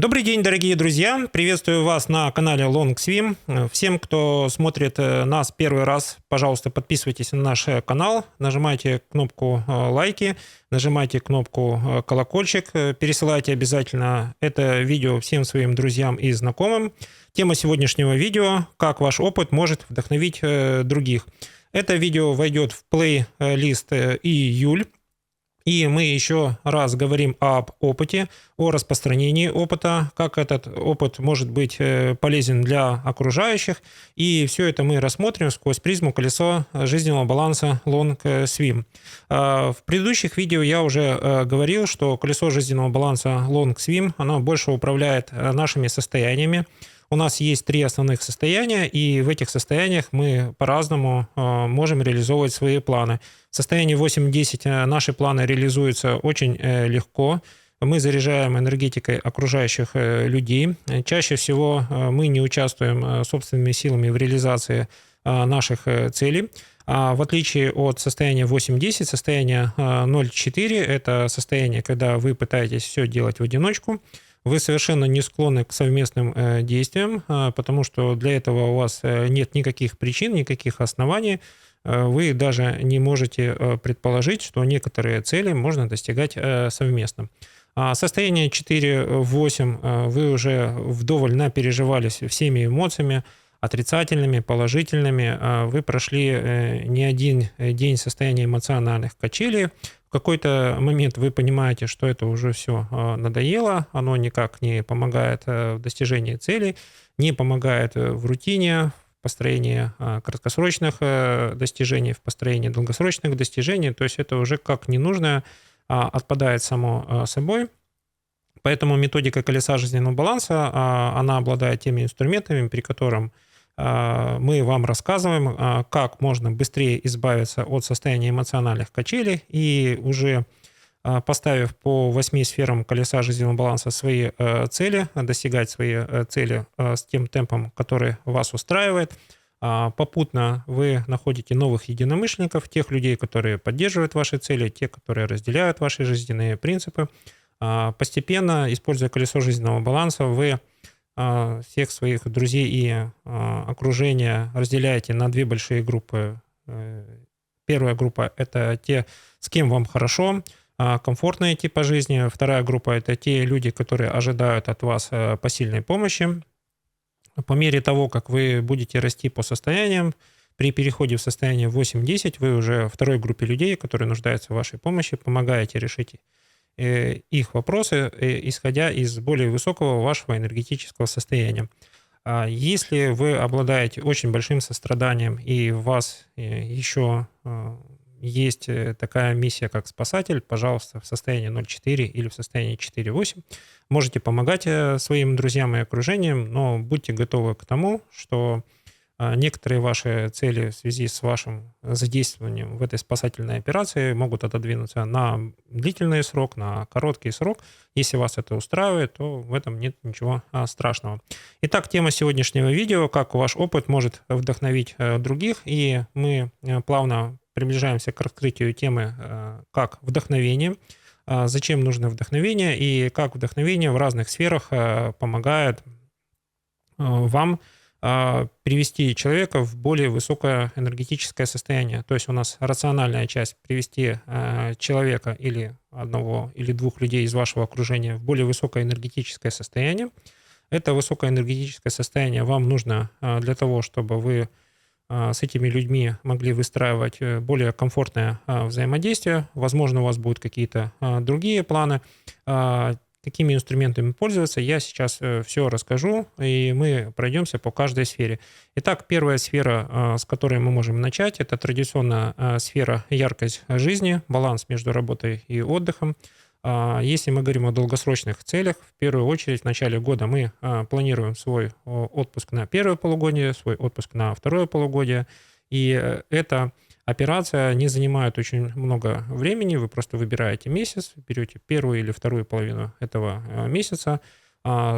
Добрый день, дорогие друзья! Приветствую вас на канале LongSwim. Всем, кто смотрит нас первый раз, пожалуйста, подписывайтесь на наш канал, нажимайте кнопку лайки, нажимайте кнопку колокольчик, пересылайте обязательно это видео всем своим друзьям и знакомым. Тема сегодняшнего видео – как ваш опыт может вдохновить других. Это видео войдет в плейлист июль. И мы еще раз говорим об опыте, о распространении опыта, как этот опыт может быть полезен для окружающих. И все это мы рассмотрим сквозь призму колесо жизненного баланса LongSwim. В предыдущих видео я уже говорил, что колесо жизненного баланса LongSwim, оно больше управляет нашими состояниями. У нас есть 3 основных состояния, и в этих состояниях мы по-разному можем реализовывать свои планы. В состоянии 8-10 наши планы реализуются очень легко. Мы заряжаем энергетикой окружающих людей. Чаще всего мы не участвуем собственными силами в реализации наших целей. В отличие от состояния 8-10, состояние 0-4 – это состояние, когда вы пытаетесь все делать в одиночку. Вы совершенно не склонны к совместным действиям, потому что для этого у вас нет никаких причин, никаких оснований. Вы даже не можете предположить, что некоторые цели можно достигать совместно. Состояние 4-8 вы уже вдоволь напереживались всеми эмоциями, отрицательными, положительными. Вы прошли не один день состояния эмоциональных качелей. В какой-то момент вы понимаете, что это уже все надоело, оно никак не помогает в достижении целей, не помогает в рутине, в построении краткосрочных достижений, в построении долгосрочных достижений. То есть это уже как ненужное отпадает само собой. Поэтому методика колеса жизненного баланса, она обладает теми инструментами, при котором мы вам рассказываем, как можно быстрее избавиться от состояния эмоциональных качелей и уже поставив по 8 сферам колеса жизненного баланса свои цели, достигать свои цели с тем темпом, который вас устраивает. Попутно вы находите новых единомышленников, тех людей, которые поддерживают ваши цели, те, которые разделяют ваши жизненные принципы. Постепенно, используя колесо жизненного баланса, вы всех своих друзей и окружения разделяете на 2 большие группы. Первая группа – это те, с кем вам хорошо, комфортные типы жизни. Вторая группа – это те люди, которые ожидают от вас посильной помощи. По мере того, как вы будете расти по состояниям, при переходе в состояние 8-10 вы уже второй группе людей, которые нуждаются в вашей помощи, помогаете решить их вопросы, исходя из более высокого вашего энергетического состояния. Если вы обладаете очень большим состраданием и у вас еще есть такая миссия, как спасатель, пожалуйста, в состоянии 0,4 или в состоянии 4,8 можете помогать своим друзьям и окружениям, но будьте готовы к тому, что некоторые ваши цели в связи с вашим задействованием в этой спасательной операции могут отодвинуться на длительный срок, на короткий срок. Если вас это устраивает, то в этом нет ничего страшного. Итак, тема сегодняшнего видео – как ваш опыт может вдохновить других. И мы плавно приближаемся к раскрытию темы «Как вдохновение», зачем нужно вдохновение и как вдохновение в разных сферах помогает вам привести человека в более высокое энергетическое состояние. То есть у нас рациональная часть – привести человека или одного или 2 людей из вашего окружения в более высокое энергетическое состояние. Это высокое энергетическое состояние вам нужно для того, чтобы вы с этими людьми могли выстраивать более комфортное взаимодействие. Возможно, у вас будут какие-то другие планы. Какими инструментами пользоваться, я сейчас все расскажу, и мы пройдемся по каждой сфере. Итак, первая сфера, с которой мы можем начать, это традиционная сфера яркость жизни, баланс между работой и отдыхом. Если мы говорим о долгосрочных целях, в первую очередь в начале года мы планируем свой отпуск на первое полугодие, свой отпуск на второе полугодие, и это операция не занимает очень много времени, вы просто выбираете месяц, берете первую или вторую половину этого месяца,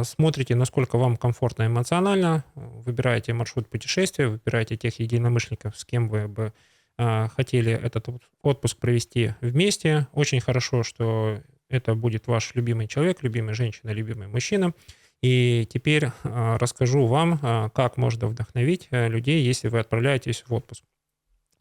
смотрите, насколько вам комфортно эмоционально, выбираете маршрут путешествия, выбираете тех единомышленников, с кем вы бы хотели этот отпуск провести вместе. Очень хорошо, что это будет ваш любимый человек, любимая женщина, любимый мужчина. И теперь расскажу вам, как можно вдохновить людей, если вы отправляетесь в отпуск.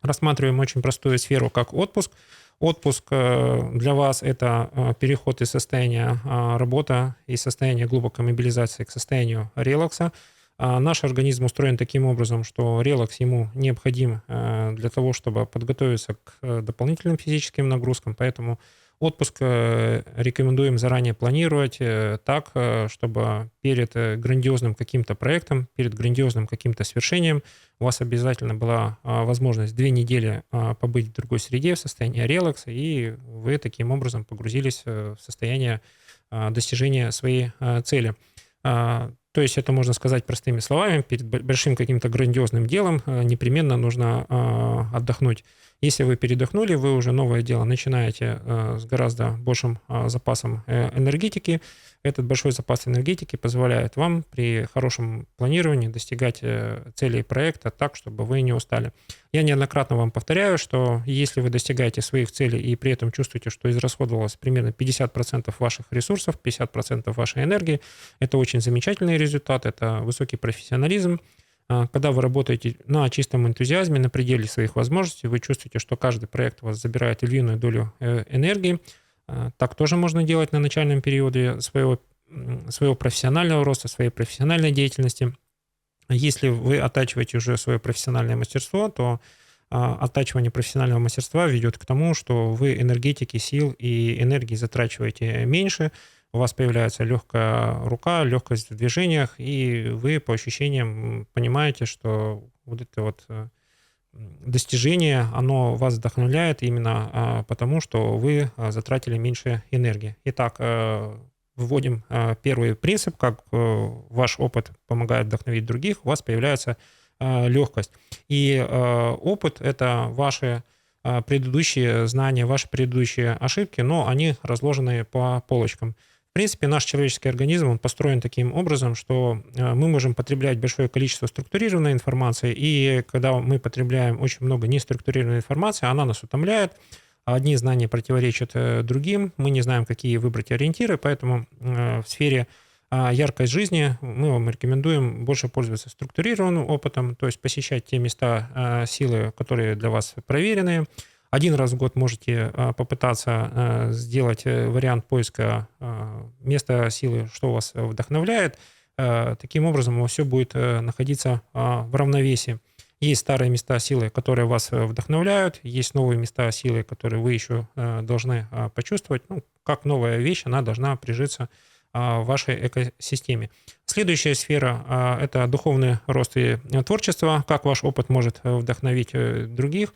Рассматриваем очень простую сферу, как отпуск. Отпуск для вас – это переход из состояния работы, из состояния глубокой мобилизации к состоянию релакса. Наш организм устроен таким образом, что релакс ему необходим для того, чтобы подготовиться к дополнительным физическим нагрузкам, поэтому отпуск рекомендуем заранее планировать так, чтобы перед грандиозным каким-то проектом, перед грандиозным каким-то свершением у вас обязательно была возможность 2 недели побыть в другой среде, в состоянии релакса, и вы таким образом погрузились в состояние достижения своей цели. То есть это можно сказать простыми словами, перед большим каким-то грандиозным делом непременно нужно отдохнуть. Если вы передохнули, вы уже новое дело начинаете с гораздо большим запасом энергетики. Этот большой запас энергетики позволяет вам при хорошем планировании достигать целей проекта так, чтобы вы не устали. Я неоднократно вам повторяю, что если вы достигаете своих целей и при этом чувствуете, что израсходовалось примерно 50% ваших ресурсов, 50% вашей энергии, это очень замечательный результат, это высокий профессионализм. Когда вы работаете на чистом энтузиазме, на пределе своих возможностей, вы чувствуете, что каждый проект у вас забирает львиную долю энергии. Так тоже можно делать на начальном периоде своего профессионального роста, своей профессиональной деятельности. Если вы оттачиваете уже свое профессиональное мастерство, то оттачивание профессионального мастерства ведет к тому, что вы энергетики, сил и энергии затрачиваете меньше, у вас появляется легкая рука, легкость в движениях, и вы по ощущениям понимаете, что вот это вот достижение, оно вас вдохновляет именно потому, что вы затратили меньше энергии. Итак, вводим первый принцип, как ваш опыт помогает вдохновить других, у вас появляется легкость. И опыт — это ваши предыдущие знания, ваши предыдущие ошибки, но они разложены по полочкам. В принципе, наш человеческий организм, он построен таким образом, что мы можем потреблять большое количество структурированной информации, и когда мы потребляем очень много неструктурированной информации, она нас утомляет, одни знания противоречат другим, мы не знаем, какие выбрать ориентиры, поэтому в сфере яркой жизни мы вам рекомендуем больше пользоваться структурированным опытом, то есть посещать те места силы, которые для вас проверенные. Один раз в год можете попытаться сделать вариант поиска места силы, что вас вдохновляет. Таким образом, у вас все будет находиться в равновесии. Есть старые места силы, которые вас вдохновляют, есть новые места силы, которые вы еще должны почувствовать. Ну, как новая вещь, она должна прижиться в вашей экосистеме. Следующая сфера – это духовный рост и творчество. Как ваш опыт может вдохновить других?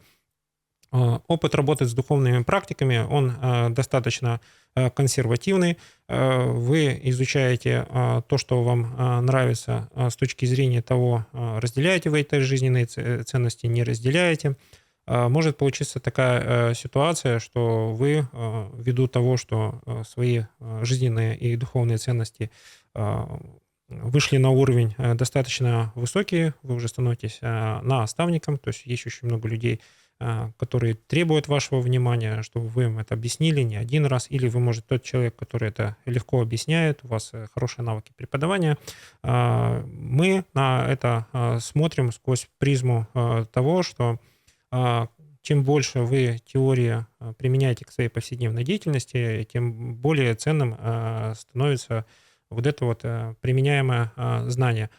Опыт работы с духовными практиками, он достаточно консервативный. Вы изучаете то, что вам нравится с точки зрения того, разделяете вы эти жизненные ценности, не разделяете. Может получиться такая ситуация, что вы, ввиду того, что свои жизненные и духовные ценности вышли на уровень достаточно высокий, вы уже становитесь наставником, то есть есть очень много людей, которые требуют вашего внимания, чтобы вы им это объяснили не один раз, или вы, может, тот человек, который это легко объясняет, у вас хорошие навыки преподавания. Мы на это смотрим сквозь призму того, что чем больше вы теории применяете к своей повседневной деятельности, тем более ценным становится вот это вот применяемое знание.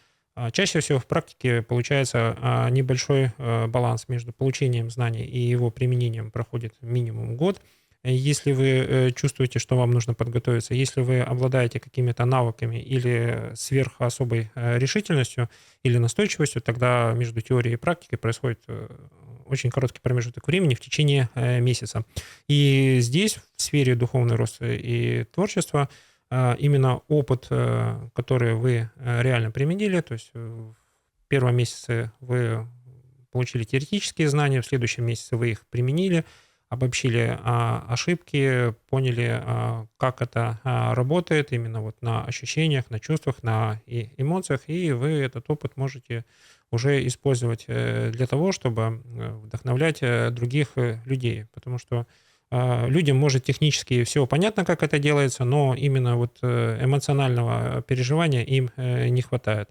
Чаще всего в практике получается небольшой баланс между получением знаний и его применением проходит минимум год. Если вы чувствуете, что вам нужно подготовиться, если вы обладаете какими-то навыками или сверхособой решительностью или настойчивостью, тогда между теорией и практикой происходит очень короткий промежуток времени в течение месяца. И здесь, в сфере духовного роста и творчества, именно опыт, который вы реально применили, то есть в первом месяце вы получили теоретические знания, в следующем месяце вы их применили, обобщили ошибки, поняли, как это работает именно вот на ощущениях, на чувствах, на эмоциях, и вы этот опыт можете уже использовать для того, чтобы вдохновлять других людей, потому что Людям, может, технически все понятно, как это делается, но именно вот эмоционального переживания им не хватает.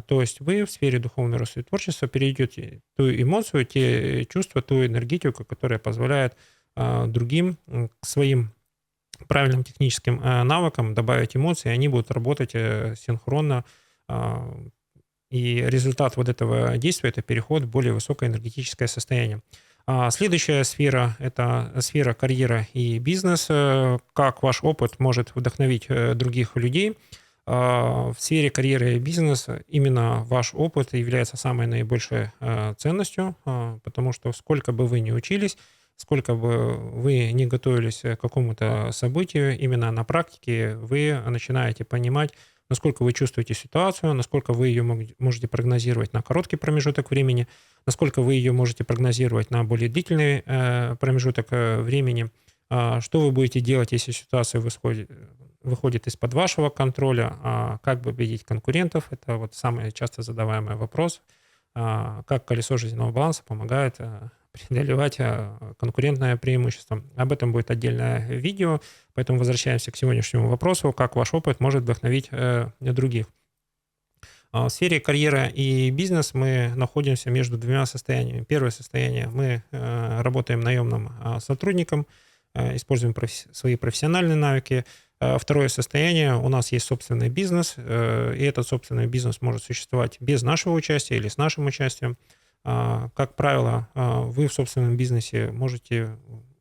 То есть вы в сфере духовного роста и творчества перейдете ту эмоцию, те чувства, ту энергетику, которая позволяет другим к своим правильным техническим навыкам добавить эмоции, и они будут работать синхронно. а, И результат вот этого действия — это переход в более высокое энергетическое состояние. Следующая сфера — это сфера карьера и бизнес. Как ваш опыт может вдохновить других людей? В сфере карьеры и бизнеса именно ваш опыт является самой наибольшей ценностью, потому что сколько бы вы ни учились, сколько бы вы ни готовились к какому-то событию, именно на практике вы начинаете понимать, насколько вы чувствуете ситуацию, насколько вы ее можете прогнозировать на короткий промежуток времени, насколько вы ее можете прогнозировать на более длительный промежуток времени, что вы будете делать, если ситуация выходит из-под вашего контроля, как победить конкурентов. Это вот самый часто задаваемый вопрос. Как колесо жизненного баланса помогает преодолевать конкурентное преимущество. Об этом будет отдельное видео, поэтому возвращаемся к сегодняшнему вопросу, как ваш опыт может вдохновить других. В сфере карьера и бизнес мы находимся между двумя состояниями. Первое состояние — мы работаем наемным сотрудником, используем свои профессиональные навыки. Второе состояние — у нас есть собственный бизнес, и этот собственный бизнес может существовать без нашего участия или с нашим участием. Как правило, вы в собственном бизнесе можете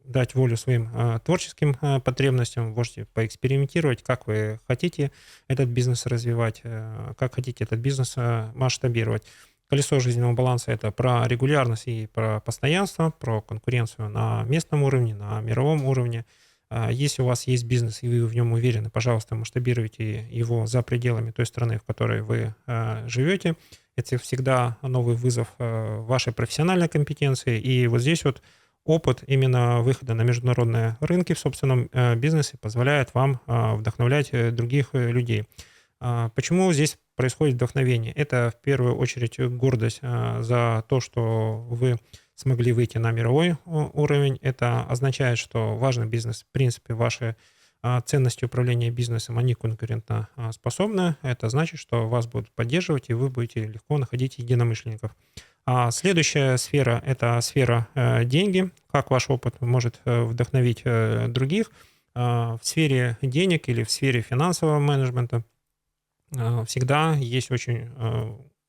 дать волю своим творческим потребностям, можете поэкспериментировать, как вы хотите этот бизнес развивать, как хотите этот бизнес масштабировать. Колесо жизненного баланса — это про регулярность и про постоянство, про конкуренцию на местном уровне, на мировом уровне. Если у вас есть бизнес, и вы в нем уверены, пожалуйста, масштабируйте его за пределами той страны, в которой вы живете. Это всегда новый вызов вашей профессиональной компетенции. И вот здесь вот опыт именно выхода на международные рынки в собственном бизнесе позволяет вам вдохновлять других людей. Почему здесь происходит вдохновение? Это в первую очередь гордость за то, что вы смогли выйти на мировой уровень. Это означает, что важный бизнес, в принципе, ваши ценности управления бизнесом, они конкурентно способны. Это значит, что вас будут поддерживать, и вы будете легко находить единомышленников. Следующая сфера — это сфера деньги. Как ваш опыт может вдохновить других? В сфере денег или в сфере финансового менеджмента всегда есть очень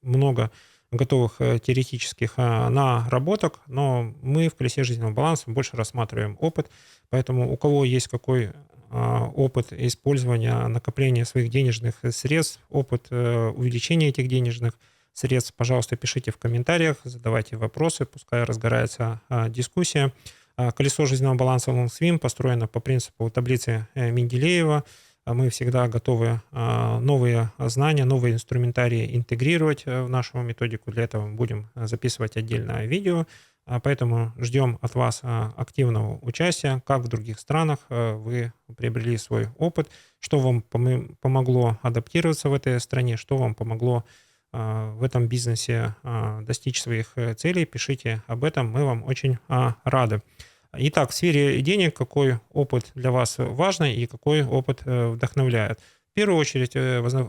много готовых теоретических наработок, но мы в колесе жизненного баланса больше рассматриваем опыт, поэтому у кого есть какой опыт использования, накопления своих денежных средств, опыт увеличения этих денежных средств, пожалуйста, пишите в комментариях, задавайте вопросы, пускай разгорается дискуссия. Колесо жизненного баланса LongSwim построено по принципу таблицы Менделеева. Мы всегда готовы новые знания, новые инструментарии интегрировать в нашу методику. Для этого мы будем записывать отдельное видео. Поэтому ждем от вас активного участия, как в других странах вы приобрели свой опыт, что вам помогло адаптироваться в этой стране, что вам помогло в этом бизнесе достичь своих целей. Пишите об этом, мы вам очень рады. Итак, в сфере денег какой опыт для вас важный и какой опыт вдохновляет? В первую очередь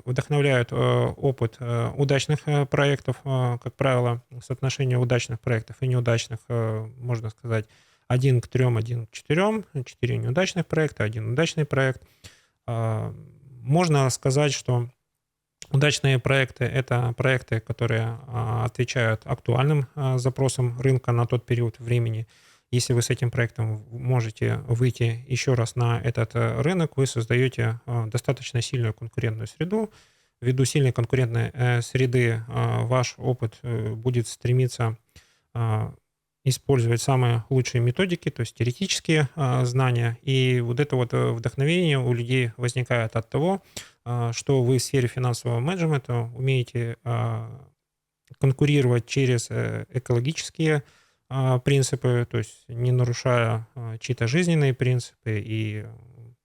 вдохновляет опыт удачных проектов. Как правило, соотношение удачных проектов и неудачных, можно сказать, 1 к 3, 1 к 4. 4 неудачных проекта, 1 удачный проект. Можно сказать, что удачные проекты — это проекты, которые отвечают актуальным запросам рынка на тот период времени. Если вы с этим проектом можете выйти еще раз на этот рынок, вы создаете достаточно сильную конкурентную среду. Ввиду сильной конкурентной среды ваш опыт будет стремиться использовать самые лучшие методики, то есть теоретические знания. И вот это вот вдохновение у людей возникает от того, что вы в сфере финансового менеджмента умеете конкурировать через экологические принципы, то есть не нарушая чьи-то жизненные принципы и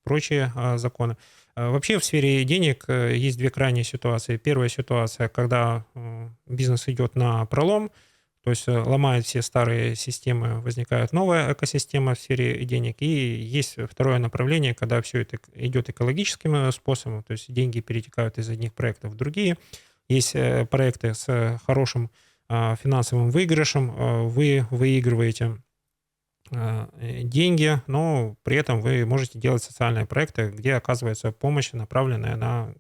прочие законы. Вообще в сфере денег есть две крайние ситуации. Первая ситуация, когда бизнес идет на пролом, То есть ломают все старые системы, возникает новая экосистема в сфере денег. И есть второе направление, когда все это идет экологическим способом, то есть деньги перетекают из одних проектов в другие. Есть проекты с хорошим финансовым выигрышем, вы выигрываете деньги, но при этом вы можете делать социальные проекты, где оказывается помощь, направленная на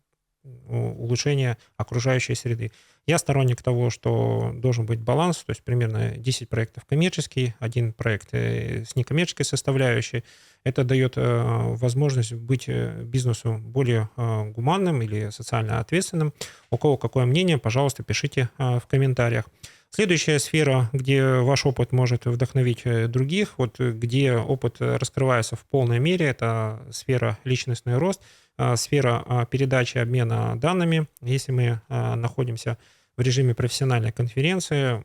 улучшение окружающей среды. Я сторонник того, что должен быть баланс, то есть примерно 10 проектов коммерческие, один проект с некоммерческой составляющей. Это дает возможность быть бизнесу более гуманным или социально ответственным. У кого какое мнение, пожалуйста, пишите в комментариях. Следующая сфера, где ваш опыт может вдохновить других, вот где опыт раскрывается в полной мере, это сфера личностный рост, сфера передачи обмена данными. Если мы находимся в режиме профессиональной конференции,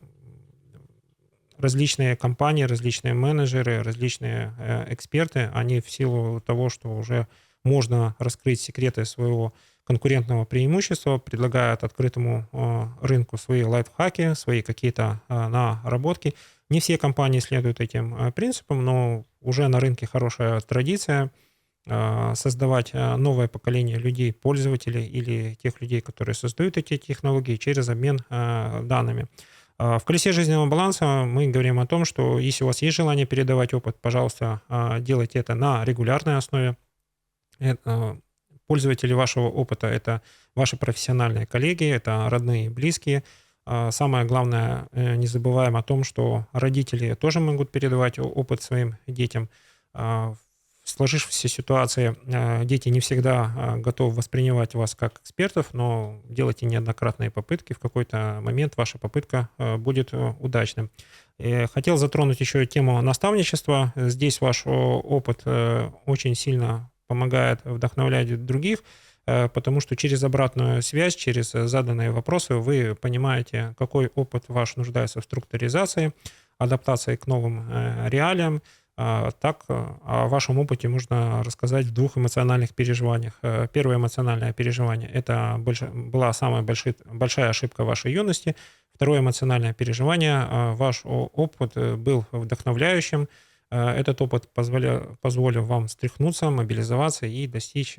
различные компании, различные менеджеры, различные эксперты, они в силу того, что уже можно раскрыть секреты своего конкурентного преимущества, предлагают открытому рынку свои лайфхаки, свои какие-то наработки. Не все компании следуют этим принципам, но уже на рынке хорошая традиция создавать новое поколение людей, пользователей или тех людей, которые создают эти технологии через обмен данными. В колесе жизненного баланса мы говорим о том, что если у вас есть желание передавать опыт, пожалуйста, делайте это на регулярной основе. Пользователи вашего опыта — это ваши профессиональные коллеги, это родные и близкие. Самое главное, не забываем о том, что родители тоже могут передавать опыт своим детям. В сложившейся ситуации дети не всегда готовы воспринимать вас как экспертов, но делайте неоднократные попытки. В какой-то момент ваша попытка будет удачным. Хотел затронуть еще тему наставничества. Здесь ваш опыт очень сильно помогает вдохновлять других, потому что через обратную связь, через заданные вопросы вы понимаете, какой опыт ваш нуждается в структуризации, адаптации к новым реалиям. Так о вашем опыте можно рассказать в двух эмоциональных переживаниях. Первое эмоциональное переживание — это была самая большая ошибка вашей юности. Второе эмоциональное переживание — ваш опыт был вдохновляющим. Этот опыт позволил вам встряхнуться, мобилизоваться и достичь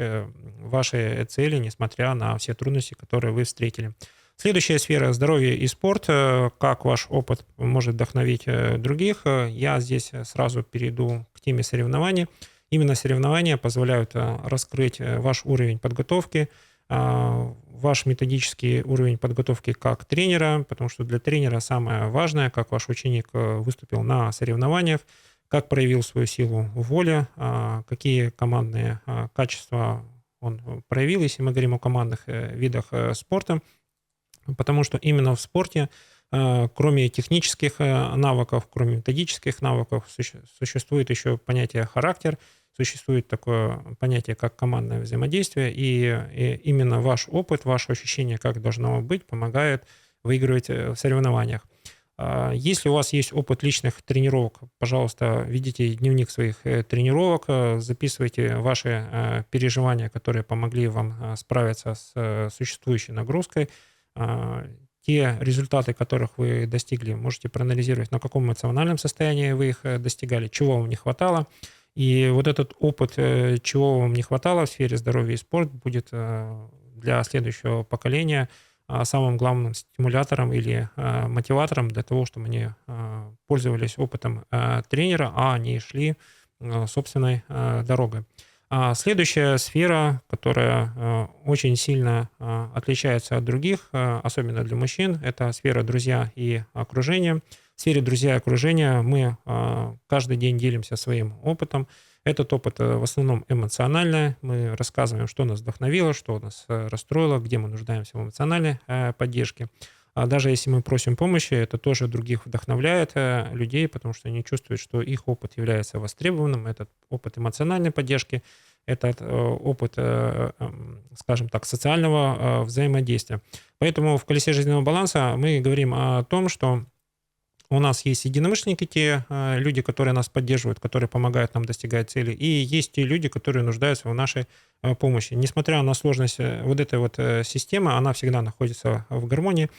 вашей цели, несмотря на все трудности, которые вы встретили. Следующая сфера — здоровье и спорт. Как ваш опыт может вдохновить других? Я здесь сразу перейду к теме соревнований. Именно соревнования позволяют раскрыть ваш уровень подготовки, ваш методический уровень подготовки как тренера, потому что для тренера самое важное, как ваш ученик выступил на соревнованиях, как проявил свою силу воли, какие командные качества он проявил, если мы говорим о командных видах спорта. Потому что именно в спорте, кроме технических навыков, кроме методических навыков, существует еще понятие «характер», существует такое понятие, как командное взаимодействие, и именно ваш опыт, ваше ощущение, как должно быть, помогает выигрывать в соревнованиях. Если у вас есть опыт личных тренировок, пожалуйста, ведите дневник своих тренировок, записывайте ваши переживания, которые помогли вам справиться с существующей нагрузкой. Те результаты, которых вы достигли, можете проанализировать, на каком эмоциональном состоянии вы их достигали, чего вам не хватало. И вот этот опыт, чего вам не хватало в сфере здоровья и спорта, будет для следующего поколения самым главным стимулятором или мотиватором для того, чтобы они пользовались опытом тренера, а не шли собственной дорогой. Следующая сфера, которая очень сильно отличается от других, особенно для мужчин, это сфера друзья и окружение. В сфере друзья и окружения мы каждый день делимся своим опытом. Этот опыт в основном эмоциональный. Мы рассказываем, что нас вдохновило, что нас расстроило, где мы нуждаемся в эмоциональной поддержке. А даже если мы просим помощи, это тоже других вдохновляет людей, потому что они чувствуют, что их опыт является востребованным. Этот опыт эмоциональной поддержки, этот опыт, скажем так, социального взаимодействия. Поэтому в колесе жизненного баланса мы говорим о том, что у нас есть единомышленники, те люди, которые нас поддерживают, которые помогают нам достигать цели, и есть те люди, которые нуждаются в нашей помощи. Несмотря на сложность вот этой вот системы, она всегда находится в гармонии,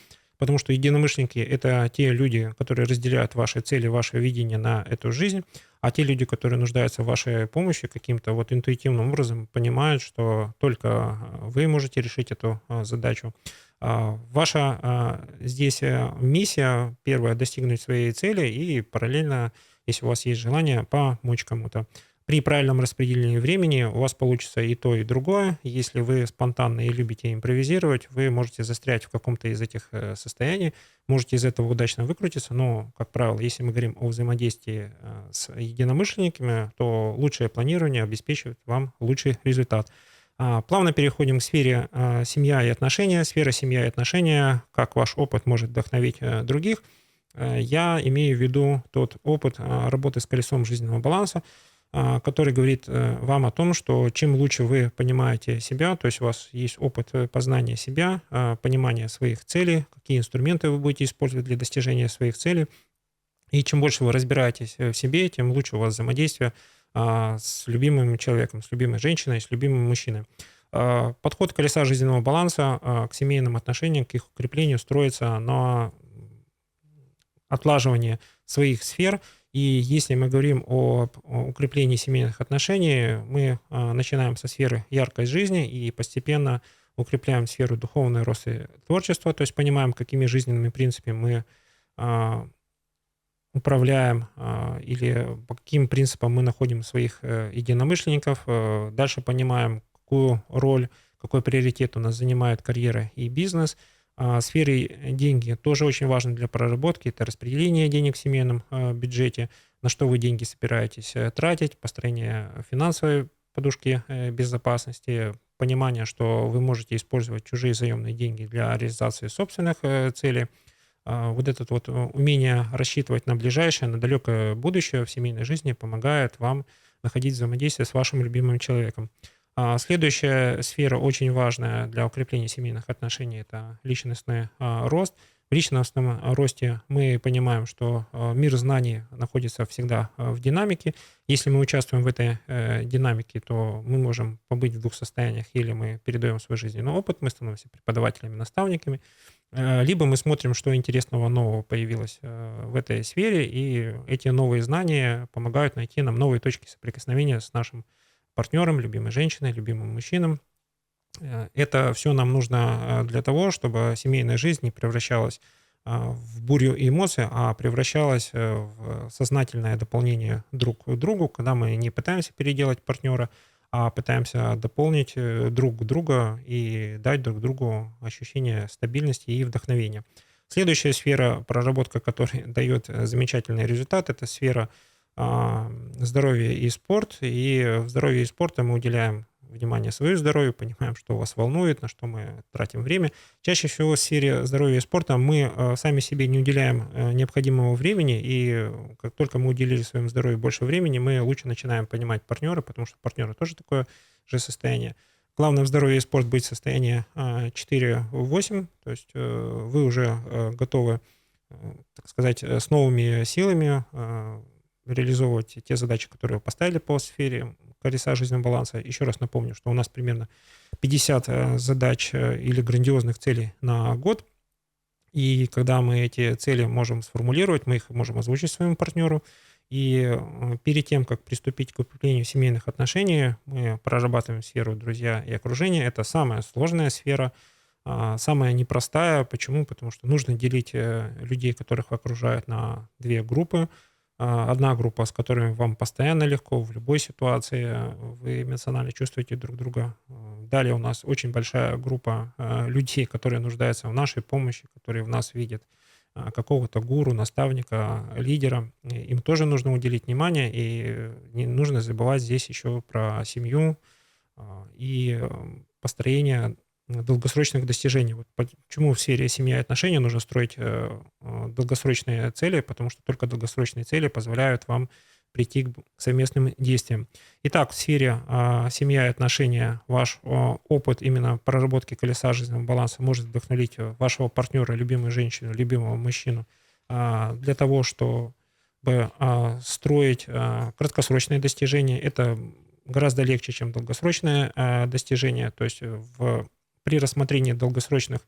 потому что единомышленники — это те люди, которые разделяют ваши цели, ваше видение на эту жизнь, а те люди, которые нуждаются в вашей помощи каким-то вот интуитивным образом, понимают, что только вы можете решить эту задачу. Ваша здесь миссия, первая, достигнуть своей цели и параллельно, если у вас есть желание, помочь кому-то. При правильном распределении времени у вас получится и то, и другое. Если вы спонтанно и любите импровизировать, вы можете застрять в каком-то из этих состояний, можете из этого удачно выкрутиться, но, как правило, если мы говорим о взаимодействии с единомышленниками, то лучшее планирование обеспечивает вам лучший результат. Плавно переходим к сфере семья и отношения. Сфера семья и отношения, как ваш опыт может вдохновить других. Я имею в виду тот опыт работы с колесом жизненного баланса, который говорит вам о том, что чем лучше вы понимаете себя, то есть у вас есть опыт познания себя, понимания своих целей, какие инструменты вы будете использовать для достижения своих целей, и чем больше вы разбираетесь в себе, тем лучше у вас взаимодействие с любимым человеком, с любимой женщиной, с любимым мужчиной. Подход колеса жизненного баланса к семейным отношениям, к их укреплению строится на отлаживании своих сфер. И если мы говорим о укреплении семейных отношений, мы начинаем со сферы яркой жизни и постепенно укрепляем сферу духовного роста и творчества, то есть понимаем, какими жизненными принципами мы управляем или по каким принципам мы находим своих единомышленников. Дальше понимаем, какую роль, какой приоритет у нас занимает карьера и бизнес. В сфере деньги тоже очень важно для проработки. Это распределение денег в семейном бюджете, на что вы деньги собираетесь тратить, построение финансовой подушки безопасности, понимание, что вы можете использовать чужие заемные деньги для реализации собственных целей. Вот это вот умение рассчитывать на ближайшее, на далекое будущее в семейной жизни помогает вам находить взаимодействие с вашим любимым человеком. Следующая сфера, очень важная для укрепления семейных отношений, это личностный рост. В личностном росте мы понимаем, что мир знаний находится всегда в динамике. Если мы участвуем в этой динамике, то мы можем побыть в двух состояниях: или мы передаем свой жизненный опыт, мы становимся преподавателями, наставниками, либо мы смотрим, что интересного нового появилось в этой сфере, и эти новые знания помогают найти нам новые точки соприкосновения с нашим партнером, любимой женщиной, любимым мужчиной. Это все нам нужно для того, чтобы семейная жизнь не превращалась в бурю эмоций, а превращалась в сознательное дополнение друг к другу, когда мы не пытаемся переделать партнера, а пытаемся дополнить друг друга и дать друг другу ощущение стабильности и вдохновения. Следующая сфера, проработка которой дает замечательный результат, это сфера здоровье и спорт. И в здоровье и спорте мы уделяем внимание своему здоровью, понимаем, что вас волнует, на что мы тратим время. Чаще всего в сфере здоровья и спорта мы сами себе не уделяем необходимого времени, и как только мы уделили своему здоровью больше времени, мы лучше начинаем понимать партнера, потому что партнеры тоже такое же состояние. Главное в здоровье и спорт быть в состоянии 4-8, то есть вы уже готовы, так сказать, с новыми силами реализовывать те задачи, которые вы поставили по сфере колеса жизненного баланса. Еще раз напомню, что у нас примерно 50 задач или грандиозных целей на год. И когда мы эти цели можем сформулировать, мы их можем озвучить своему партнеру. И перед тем, как приступить к укреплению семейных отношений, мы прорабатываем сферу друзья и окружение. Это самая сложная сфера, самая непростая. Почему? Потому что нужно делить людей, которых окружают, на две группы. Одна группа, с которыми вам постоянно легко, в любой ситуации вы эмоционально чувствуете друг друга. Далее у нас очень большая группа людей, которые нуждаются в нашей помощи, которые в нас видят какого-то гуру, наставника, лидера. Им тоже нужно уделить внимание, и не нужно забывать здесь еще про семью и построение долгосрочных достижений. Вот почему в сфере семьи и отношений нужно строить долгосрочные цели, потому что только долгосрочные цели позволяют вам прийти к совместным действиям. Итак, в сфере семья и отношения ваш опыт именно проработки колеса жизненного баланса может вдохновить вашего партнера, любимую женщину, любимого мужчину для того, чтобы строить краткосрочные достижения. Это гораздо легче, чем долгосрочное достижение. То есть при рассмотрении долгосрочных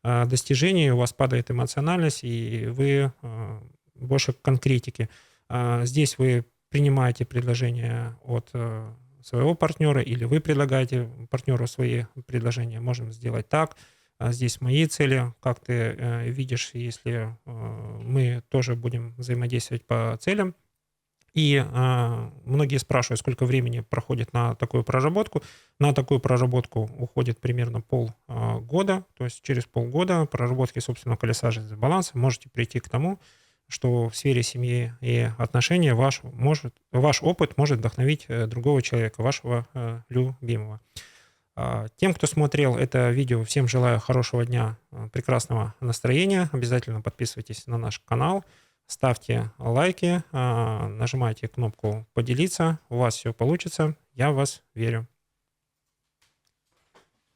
достижений, у вас падает эмоциональность, и вы больше к конкретике. Здесь вы принимаете предложение от своего партнера, или вы предлагаете партнеру свои предложения. Можем сделать так. Здесь мои цели, как ты видишь, если мы тоже будем взаимодействовать по целям. И многие спрашивают, сколько времени проходит на такую проработку. На такую проработку уходит примерно полгода. То есть через полгода проработки собственного колеса жизненного баланса можете прийти к тому, что в сфере семьи и отношений ваш опыт может вдохновить другого человека, вашего любимого. Тем, кто смотрел это видео, всем желаю хорошего дня, прекрасного настроения. Обязательно подписывайтесь на наш канал, ставьте лайки, нажимайте кнопку «Поделиться». У вас все получится. Я в вас верю.